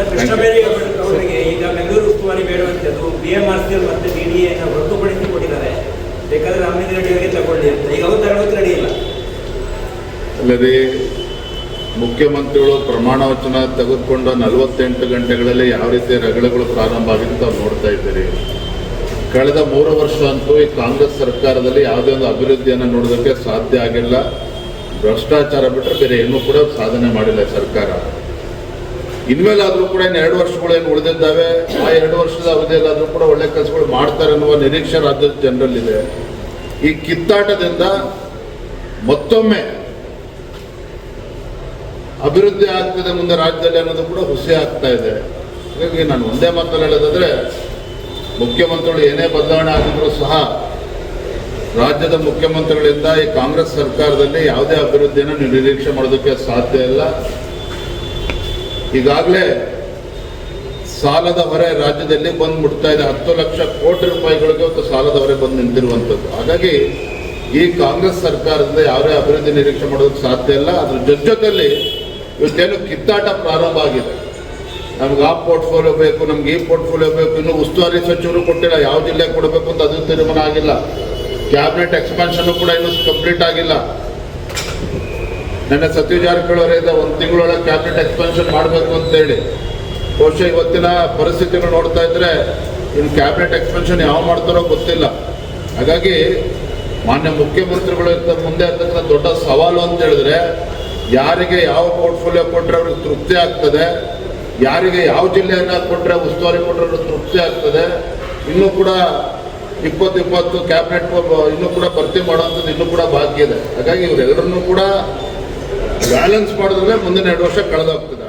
ಕೃಷ್ಣಬೇಡಿ ಅವರಿಗೆ ಈಗ ಬೆಂಗಳೂರು ಉಸ್ತುವಾರಿ ಬೇಡುವಂಥದ್ದು BMRCL ಮತ್ತು DDA ಹೊರತುಪಡಿಸಿ ಕೊಟ್ಟಿದ್ದಾರೆ. ಬೇಕಾದ್ರೆ ರಾಮಲಿಂಗ ರೆಡ್ಡಿ ಅವರಿಗೆ ತಗೊಳ್ಳಿ ಅಂತ. ಈಗ ಅವ್ರು ತಗೊಳ್ಳೋದು ರೆಡಿ ಇಲ್ಲ. ಅಲ್ಲದೆ ಮುಖ್ಯಮಂತ್ರಿಗಳು ಪ್ರಮಾಣ ವಚನ ತೆಗೆದುಕೊಂಡು 48 ಗಂಟೆಗಳಲ್ಲಿ ಯಾವ ರೀತಿ ರಗಳೆಗಳು ಪ್ರಾರಂಭ ಆಗಿದೆ ತಾವು ನೋಡ್ತಾ ಇದ್ದೀರಿ. ಕಳೆದ 3 ವರ್ಷ ಅಂತೂ ಈ ಕಾಂಗ್ರೆಸ್ ಸರ್ಕಾರದಲ್ಲಿ ಯಾವುದೇ ಒಂದು ಅಭಿವೃದ್ಧಿಯನ್ನು ನೋಡೋದಕ್ಕೆ ಸಾಧ್ಯ ಆಗಿಲ್ಲ. ಭ್ರಷ್ಟಾಚಾರ ಬಿಟ್ಟರೆ ಬೇರೆ ಏನೂ ಕೂಡ ಸಾಧನೆ ಮಾಡಿಲ್ಲ ಸರ್ಕಾರ. ಇನ್ಮೇಲಾದರೂ ಕೂಡ ಇನ್ನು 2 ವರ್ಷಗಳು ಏನು ಉಳಿದಿದ್ದಾವೆ, ಆ 2 ವರ್ಷದ ಅವಧಿಯಲ್ಲಾದರೂ ಕೂಡ ಒಳ್ಳೆ ಕೆಲಸಗಳು ಮಾಡ್ತಾರೆ ಅನ್ನುವ ನಿರೀಕ್ಷೆ ರಾಜ್ಯದ ಜನರಲ್ಲಿದೆ. ಈ ಕಿತ್ತಾಟದಿಂದ ಮತ್ತೊಮ್ಮೆ ಅಭಿವೃದ್ಧಿ ಆಗ್ತದೆ ಮುಂದೆ ರಾಜ್ಯದಲ್ಲಿ ಅನ್ನೋದು ಕೂಡ ಹುಸಿ ಆಗ್ತಾ ಇದೆ. ಹಾಗಾಗಿ ನಾನು ಒಂದೇ ಮಾತಲ್ಲಿ ಹೇಳೋದಾದ್ರೆ, ಮುಖ್ಯಮಂತ್ರಿಗಳು ಏನೇ ಬದಲಾವಣೆ ಆಗಿದ್ರು ಸಹ ರಾಜ್ಯದ ಮುಖ್ಯಮಂತ್ರಿಗಳಿಂದ ಈ ಕಾಂಗ್ರೆಸ್ ಸರ್ಕಾರದಲ್ಲಿ ಯಾವುದೇ ಅಭಿವೃದ್ಧಿಯನ್ನು ನೀವು ನಿರೀಕ್ಷೆ ಮಾಡೋದಕ್ಕೆ ಸಾಧ್ಯ ಇಲ್ಲ. ಈಗಾಗಲೇ ಸಾಲದ ಹೊರೆ ರಾಜ್ಯದಲ್ಲಿ ಬಂದು ಮುಟ್ತಾ ಇದೆ. 10 ಲಕ್ಷ ಕೋಟಿ ರೂಪಾಯಿಗಳಿಗೆ ಇವತ್ತು ಸಾಲದ ಹೊರೆ ಬಂದು ನಿಂತಿರುವಂಥದ್ದು. ಹಾಗಾಗಿ ಈ ಕಾಂಗ್ರೆಸ್ ಸರ್ಕಾರದಿಂದ ಯಾವುದೇ ಅಭಿವೃದ್ಧಿ ನಿರೀಕ್ಷೆ ಮಾಡೋದಕ್ಕೆ ಸಾಧ್ಯ ಇಲ್ಲ. ಅದ್ರ ಜೊತೆಯಲ್ಲಿ ಇವತ್ತೇನು ಕಿತ್ತಾಟ ಪ್ರಾರಂಭ ಆಗಿದೆ. ನಮ್ಗೆ ಆ ಪೋರ್ಟ್ಫೋಲಿಯೋ ಬೇಕು, ನಮ್ಗೆ ಈ ಪೋರ್ಟ್ಫೋಲಿಯೋ ಬೇಕು, ಇನ್ನೂ ಉಸ್ತುವಾರಿ ಸಚಿವರು ಕೊಟ್ಟಿಲ್ಲ, ಯಾವ ಜಿಲ್ಲೆಗೆ ಕೊಡಬೇಕು ಅಂತ ಅದು ತೀರ್ಮಾನ ಆಗಿಲ್ಲ. ಕ್ಯಾಬಿನೆಟ್ ಎಕ್ಸ್ಪಾನ್ಷನ್ ಕೂಡ ಇನ್ನೂ ಕಂಪ್ಲೀಟ್ ಆಗಿಲ್ಲ. ನನ್ನ ಸತೀಶ್ ಜಾರಕಿಹೊಳಿ ಅವರಿಂದ 1 ತಿಂಗಳೊಳಗೆ ಕ್ಯಾಬಿನೆಟ್ ಎಕ್ಸ್ಪಾನ್ಷನ್ ಮಾಡಬೇಕು ಅಂತೇಳಿ, ಬಹುಶಃ ಇವತ್ತಿನ ಪರಿಸ್ಥಿತಿಗಳು ನೋಡ್ತಾ ಇದ್ರೆ ಇನ್ನು ಕ್ಯಾಬಿನೆಟ್ ಎಕ್ಸ್ಪಾನ್ಷನ್ ಯಾವ ಮಾಡ್ತಾರೋ ಗೊತ್ತಿಲ್ಲ. ಹಾಗಾಗಿ ಮಾನ್ಯ ಮುಖ್ಯಮಂತ್ರಿಗಳು ಮುಂದೆ ಇರ್ತಕ್ಕಂಥ ದೊಡ್ಡ ಸವಾಲು ಅಂತ ಹೇಳಿದ್ರೆ, ಯಾರಿಗೆ ಯಾವ ಪೋರ್ಟ್ಫೋಲಿಯೋ ಕೊಟ್ಟರೆ ಅವ್ರಿಗೆ ತೃಪ್ತಿ ಆಗ್ತದೆ, ಯಾರಿಗೆ ಯಾವ ಜಿಲ್ಲೆಯನ್ನು ಕೊಟ್ಟರೆ ಉಸ್ತುವಾರಿ ಕೊಟ್ಟರೆ ಅವ್ರಿಗೆ ತೃಪ್ತಿ ಆಗ್ತದೆ. ಇನ್ನೂ ಕೂಡ 20 ಕ್ಯಾಬಿನೆಟ್ ಇನ್ನೂ ಕೂಡ ಭರ್ತಿ ಮಾಡುವಂಥದ್ದು ಇನ್ನೂ ಕೂಡ ಬಾಕಿ ಇದೆ. ಹಾಗಾಗಿ ಇವರೆಲ್ಲರನ್ನೂ ಕೂಡ ಬ್ಯಾಲೆನ್ಸ್ ಮಾಡಿದ್ರೆ ಮುಂದಿನ 2 ವರ್ಷ ಕಳೆದೋಗ್ತದೆ.